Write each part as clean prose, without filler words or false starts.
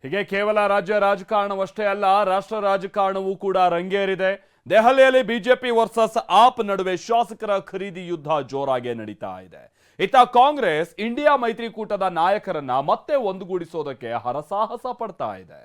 ಹೀಗೆ ಕೇವಲ ರಾಜ್ಯ ರಾಜಕಾರಣವಷ್ಟೇ ಅಲ್ಲ, ರಾಷ್ಟ್ರ ರಾಜಕಾರಣವೂ ಕೂಡ ರಂಗೇರಿದೆ. ದೆಹಲಿಯಲ್ಲಿ ಬಿಜೆಪಿ ವರ್ಸಸ್ ಆಪ್ ನಡುವೆ ಶಾಸಕರ ಖರೀದಿ ಯುದ್ಧ ಜೋರಾಗಿ ನಡೀತಾ ಇದೆ. ಇತ್ತ ಕಾಂಗ್ರೆಸ್ ಇಂಡಿಯಾ ಮೈತ್ರಿಕೂಟದ ನಾಯಕರನ್ನ ಮತ್ತೆ ಒಂದುಗೂಡಿಸೋದಕ್ಕೆ ಹರಸಾಹಸ ಪಡ್ತಾ ಇದೆ.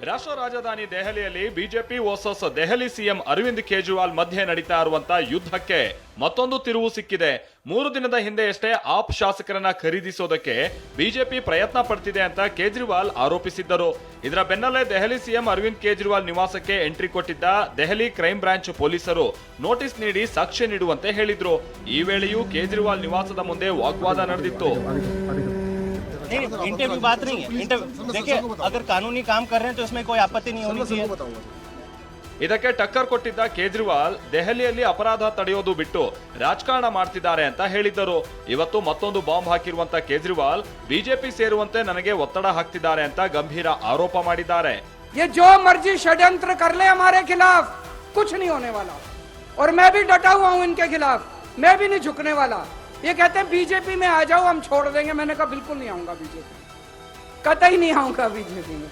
ರಾಷ್ಟ್ರ ರಾಜಧಾನಿ ದೆಹಲಿಯಲ್ಲಿ BJP versus Delhi CM Arvind Kejriwal ಮಧ್ಯೆ ನಡೀತಾ ಇರುವಂತಹ ಯುದ್ಧಕ್ಕೆ ಮತ್ತೊಂದು ತಿರುವು ಸಿಕ್ಕಿದೆ. 3 ದಿನದ ಹಿಂದೆಯಷ್ಟೇ ಆಪ್ ಶಾಸಕರನ್ನ ಖರೀದಿಸೋದಕ್ಕೆ ಬಿಜೆಪಿ ಪ್ರಯತ್ನ ಪಡ್ತಿದೆ ಅಂತ ಕೇಜ್ರಿವಾಲ್ ಆರೋಪಿಸಿದ್ದರು. ಇದರ ಬೆನ್ನಲ್ಲೇ ದೆಹಲಿ ಸಿಎಂ ಅರವಿಂದ್ ಕೇಜ್ರಿವಾಲ್ ನಿವಾಸಕ್ಕೆ ಎಂಟ್ರಿ ಕೊಟ್ಟಿದ್ದ ದೆಹಲಿ ಕ್ರೈಂ ಬ್ರಾಂಚ್ ಪೊಲೀಸರು ನೋಟಿಸ್ ನೀಡಿ ಸಾಕ್ಷ್ಯ ನೀಡುವಂತೆ ಹೇಳಿದ್ರು. ಈ ವೇಳೆಯೂ ಕೇಜ್ರಿವಾಲ್ ನಿವಾಸದ ಮುಂದೆ ವಾಗ್ವಾದ ನಡೆದಿತ್ತು. इंटरव्यू बात नहीं है। देखिए, अगर कानूनी काम कर रहे हैं तो इसमें कोई आपत्ति नहीं होनी चाहिए। ಇದಕ್ಕೆ ಟಕ್ಕರ್ ಕೊಟ್ಟಿದ್ದ ಕೇಜ್ರಿವಾಲ್ ದೆಹಲಿಯಲ್ಲಿ ಅಪರಾಧ ತಡೆಯೋದು ಬಿಟ್ಟು ರಾಜಕಾರಣ ಮಾಡ್ತಿದ್ದಾರೆ ಅಂತ ಹೇಳಿದ್ದರು. ಇವತ್ತು ಮತ್ತೊಂದು ಬಾಂಬ್ ಹಾಕಿರುವಂತ ಕೇಜ್ರಿವಾಲ್ ಬಿಜೆಪಿ ಸೇರುವಂತೆ ನನಗೆ ಒತ್ತಡ ಹಾಕ್ತಿದ್ದಾರೆ ಅಂತ ಗಂಭೀರ ಆರೋಪ ಮಾಡಿದ್ದಾರೆ. ये जो मर्जी षड्यंत्र कर ले हमारे खिलाफ, कुछ नहीं होने वाला और मैं भी डटा हुआ हूं इनके खिलाफ, मैं भी नहीं झुकने वाला। ये कहते हैं बीजेपी में आ जाओ हम छोड़ देंगे, मैंने कहा बिल्कुल नहीं आऊंगा बीजेपी, कतई नहीं आऊंगा बीजेपी में।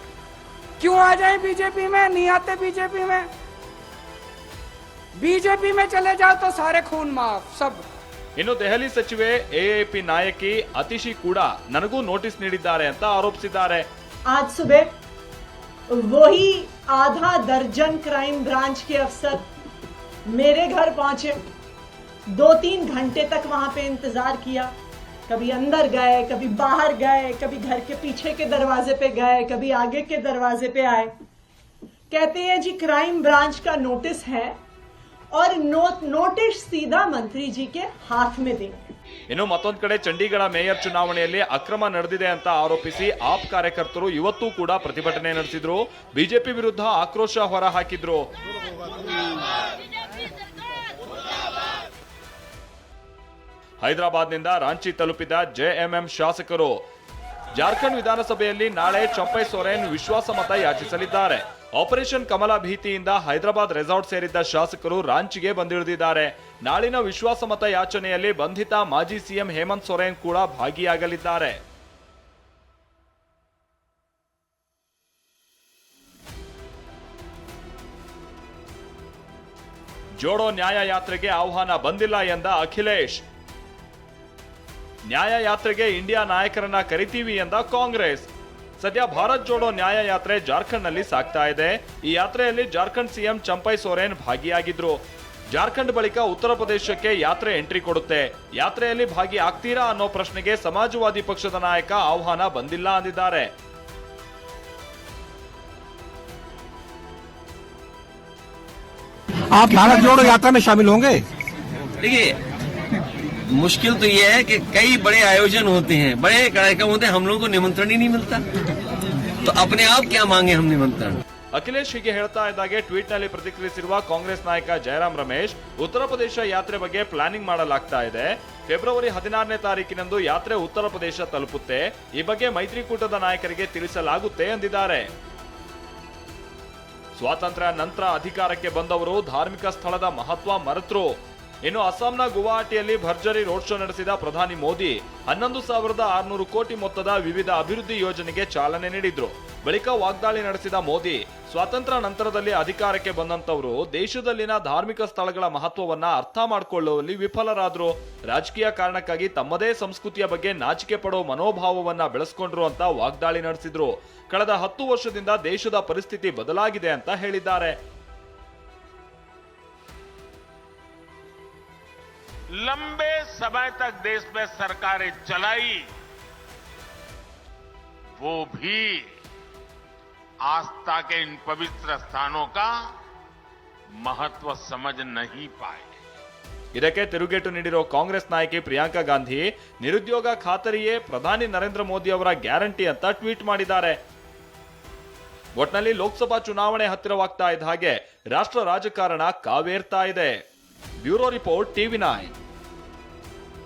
क्यों आ जाए बीजेपी में? नहीं आते बीजेपी में। बीजेपी में चले जाओ तो सारे खून माफ सब। ಇನ್ನು ದೆಹಲಿ ಸಚಿವೆ ಎಎಪಿ ನಾಯಕಿ ಅತಿಶಿ ಕೂಡ ನನಗೂ ನೋಟಿಸ್ ನೀಡಿದ್ದಾರೆ ಅಂತ ಆರೋಪಿಸಿದ್ದಾರೆ. आज सुबह वही आधा दर्जन क्राइम ब्रांच के अफसर मेरे घर पहुंचे, 2-3 घंटे तक वहां पे इंतजार किया। कभी अंदर गए, कभी बाहर गए, कभी घर के पीछे के दरवाजे पे गए, कभी आगे के दरवाजे पे आए। कहते हैं जी क्राइम ब्रांच का नोटिस है और नोटिस सीधा मंत्री जी के हाथ में देंगे। ಇನ್ನು ಮತ್ತೊಂದು ಕಡೆ ಚಂಡೀಗಢ ಮೇಯರ್ ಚುನಾವಣೆಯಲ್ಲಿ ಅಕ್ರಮ ನಡೆದಿದೆ ಅಂತ ಆರೋಪಿಸಿ ಆಪ್ ಕಾರ್ಯಕರ್ತರು ಇವತ್ತೂ ಕೂಡ ಪ್ರತಿಭಟನೆ ನಡೆಸಿದ್ರು. ಬಿಜೆಪಿ ವಿರುದ್ಧ ಆಕ್ರೋಶ ಹೊರಹಾಕಿದ್ರು. ಹೈದರಾಬಾದ್ನಿಂದ ರಾಂಚಿ ತಲುಪಿದ ಜೆಎಂಎಂ ಶಾಸಕರು ಜಾರ್ಖಂಡ್ ವಿಧಾನಸಭೆಯಲ್ಲಿ ನಾಳೆ ಚಂಪೈ ಸೊರೇನ್ ವಿಶ್ವಾಸಮತ ಯಾಚಿಸಲಿದ್ದಾರೆ. ಆಪರೇಷನ್ ಕಮಲ ಭೀತಿಯಿಂದ ಹೈದರಾಬಾದ್ ರೆಸಾರ್ಟ್ ಸೇರಿದ್ದ ಶಾಸಕರು ರಾಂಚಿಗೆ ಬಂದಿಳಿದಿದ್ದಾರೆ. ನಾಳಿನ ವಿಶ್ವಾಸಮತ ಯಾಚನೆಯಲ್ಲಿ ಬಂಧಿತ ಮಾಜಿ ಸಿಎಂ ಹೇಮಂತ್ ಸೊರೇನ್ ಕೂಡ ಭಾಗಿಯಾಗಲಿದ್ದಾರೆ. ಜೋಡೋ ನ್ಯಾಯ ಯಾತ್ರೆಗೆ ಆಹ್ವಾನ ಬಂದಿಲ್ಲ ಎಂದ ಅಖಿಲೇಶ್. ನ್ಯಾಯ ಯಾತ್ರೆಗೆ ಇಂಡಿಯಾ ನಾಯಕರನ್ನ ಕರಿತೀವಿ ಎಂದ ಕಾಂಗ್ರೆಸ್. ಸದ್ಯ ಭಾರತ್ ಜೋಡೋ ನ್ಯಾಯ ಯಾತ್ರೆ ಜಾರ್ಖಂಡ್ ನಲ್ಲಿ ಸಾಗ್ತಾ ಇದೆ. ಈ ಯಾತ್ರೆಯಲ್ಲಿ ಜಾರ್ಖಂಡ್ ಸಿಎಂ ಚಂಪೈ ಸೊರೇನ್ ಭಾಗಿಯಾಗಿದ್ರು. ಜಾರ್ಖಂಡ್ ಬಳಿಕ ಉತ್ತರ ಪ್ರದೇಶಕ್ಕೆ ಯಾತ್ರೆ ಎಂಟ್ರಿ ಕೊಡುತ್ತೆ. ಯಾತ್ರೆಯಲ್ಲಿ ಭಾಗಿ ಆಗ್ತೀರಾ ಅನ್ನೋ ಪ್ರಶ್ನೆಗೆ ಸಮಾಜವಾದಿ ಪಕ್ಷದ ನಾಯಕ ಆಹ್ವಾನ ಬಂದಿಲ್ಲ ಅಂದಿದ್ದಾರೆ. आप भारत जोड़ो यात्रा में शामिल होंगे? देखिए, मुश्किल तो ये है कि कई बड़े आयोजन होते हैं, बड़े कार्यक्रम होते हैं, हम लोगों को निमंत्रण ही नहीं मिलता, तो अपने आप क्या मांगे हम निमंत्रण। ಅಖಿಲೇಶ್ ಹೀಗೆ ಹೇಳ್ತಾ ಇದ್ದಾಗೆ ಟ್ವೀಟ್ ನಲ್ಲಿ ಪ್ರತಿಕ್ರಿಯಿಸಿರುವ ಕಾಂಗ್ರೆಸ್ ನಾಯಕ ಜಯರಾಮ್ ರಮೇಶ್, ಉತ್ತರ ಪ್ರದೇಶ ಯಾತ್ರೆ ಬಗ್ಗೆ ಪ್ಲಾನಿಂಗ್ ಮಾಡಲಾಗ್ತಾ ಇದೆ. ಫೆಬ್ರವರಿ 16ನೇ ತಾರೀಕಿನಂದು ಯಾತ್ರೆ ಉತ್ತರ ಪ್ರದೇಶ ತಲುಪುತ್ತೆ. ಈ ಬಗ್ಗೆ ಮೈತ್ರಿಕೂಟದ ನಾಯಕರಿಗೆ ತಿಳಿಸಲಾಗುತ್ತೆ ಎಂದಿದ್ದಾರೆ. ಸ್ವಾತಂತ್ರ್ಯ ನಂತರ ಅಧಿಕಾರಕ್ಕೆ ಬಂದವರು ಧಾರ್ಮಿಕ ಸ್ಥಳದ ಮಹತ್ವ ಮರೆತರು. ಇನ್ನು ಅಸ್ಸಾಂನ ಗುವಾಹಟಿಯಲ್ಲಿ ಭರ್ಜರಿ ರೋಡ್ ಶೋ ನಡೆಸಿದ ಪ್ರಧಾನಿ ಮೋದಿ 11,600 ಕೋಟಿ ಮೊತ್ತದ ವಿವಿಧ ಅಭಿವೃದ್ಧಿ ಯೋಜನೆಗೆ ಚಾಲನೆ ನೀಡಿದ್ರು. ಬಳಿಕ ವಾಗ್ದಾಳಿ ನಡೆಸಿದ ಮೋದಿ, ಸ್ವಾತಂತ್ರ್ಯ ನಂತರದಲ್ಲಿ ಅಧಿಕಾರಕ್ಕೆ ಬಂದಂತವರು ದೇಶದಲ್ಲಿನ ಧಾರ್ಮಿಕ ಸ್ಥಳಗಳ ಮಹತ್ವವನ್ನ ಅರ್ಥ ಮಾಡಿಕೊಳ್ಳುವಲ್ಲಿ ವಿಫಲರಾದ್ರು. ರಾಜಕೀಯ ಕಾರಣಕ್ಕಾಗಿ ತಮ್ಮದೇ ಸಂಸ್ಕೃತಿಯ ಬಗ್ಗೆ ನಾಚಿಕೆ ಪಡೋ ಮನೋಭಾವವನ್ನ ಬೆಳೆಸ್ಕೊಂಡ್ರು ಅಂತ ವಾಗ್ದಾಳಿ ನಡೆಸಿದ್ರು. ಕಳೆದ 10 ವರ್ಷದಿಂದ ದೇಶದ ಪರಿಸ್ಥಿತಿ ಬದಲಾಗಿದೆ ಅಂತ ಹೇಳಿದ್ದಾರೆ. लंबे समय तक देश में सरकारें चलाई, वो भी आस्था के इन पवित्र स्थानों का महत्व समझ नहीं पाए. ಇದಕ್ಕೆ ತಿರುಗೇಟು ನೀಡಿರೋ ಕಾಂಗ್ರೆಸ್ ನಾಯಕಿ ಪ್ರಿಯಾಂಕಾ ಗಾಂಧಿ, ನಿರುದ್ಯೋಗ ಖಾತರಿಯೇ ಪ್ರಧಾನಿ ನರೇಂದ್ರ ಮೋದಿ ಅವರ ಗ್ಯಾರಂಟಿ ಅಂತ ಟ್ವೀಟ್ ಮಾಡಿದ್ದಾರೆ. ಒಟ್ನಲ್ಲಿ ಲೋಕಸಭಾ ಚುನಾವಣೆ ಹತ್ತಿರವಾಗ್ತಾ ಇದ್ದ ಹಾಗೆ ರಾಷ್ಟ್ರ ರಾಜಕಾರಣ ಕಾವೇರ್ತಾ ಇದೆ. Bureau report, TV9.